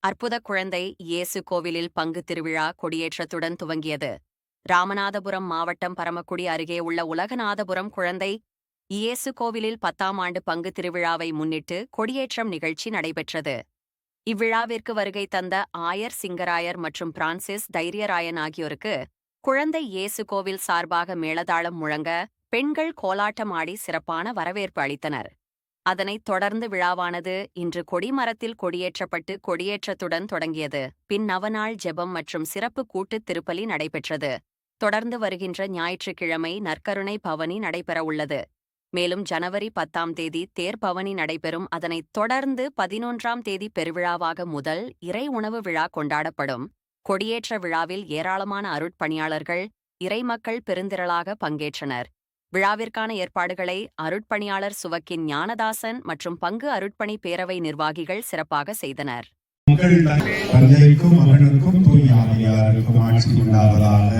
அற்புத குழந்தை இயேசு கோவிலில் பங்கு திருவிழா கொடியேற்றத்துடன் துவங்கியது. ராமநாதபுரம் மாவட்டம் பரமக்குடி அருகே உள்ள உலகநாதபுரம் குழந்தை இயேசு கோவிலில் 10ஆம் ஆண்டு பங்கு திருவிழாவை முன்னிட்டு கொடியேற்றம் நிகழ்ச்சி நடைபெற்றது. இவ்விழாவிற்கு வருகை தந்த ஆயர் சிங்கராயர் மற்றும் பிரான்சிஸ் தைரியராயன் ஆகியோருக்கு குழந்தை இயேசு கோவில் சார்பாக மேளதாளம் முழங்க பெண்கள் கோலாட்டம் ஆடி சிறப்பான வரவேற்பு அளித்தனர். அதனைத் தொடர்ந்து விழாவானது இன்று கொடிமரத்தில் கொடியேற்றப்பட்டு கொடியேற்றத்துடன் தொடங்கியது. பின் நவநாள் ஜெபம் மற்றும் சிறப்பு கூட்டுத் திருப்பலி நடைபெற்றது. தொடர்ந்து வருகின்ற ஞாயிற்றுக்கிழமை நற்கருணை பவனி நடைபெறவுள்ளது. மேலும் ஜனவரி 10ஆம் தேதி தேர் பவனி நடைபெறும். அதனைத் தொடர்ந்து 11ஆம் தேதி பெருவிழாவாக முதல் இறை உணவு விழா கொண்டாடப்படும். கொடியேற்ற விழாவில் ஏராளமான அருட்பணியாளர்கள் இறைமக்கள் பெருந்திரளாக பங்கேற்றனர். விழாவிற்கான ஏற்பாடுகளை அருட்பணியாளர் சுவக்கின் ஞானதாசன் மற்றும் பங்கு அருட்பணி பேரவை நிர்வாகிகள் சிறப்பாக செய்தனர். தந்தைக்கும் மகனுக்கும் தூய ஆவியாருக்கும் ஆட்சி உண்டாவதாக.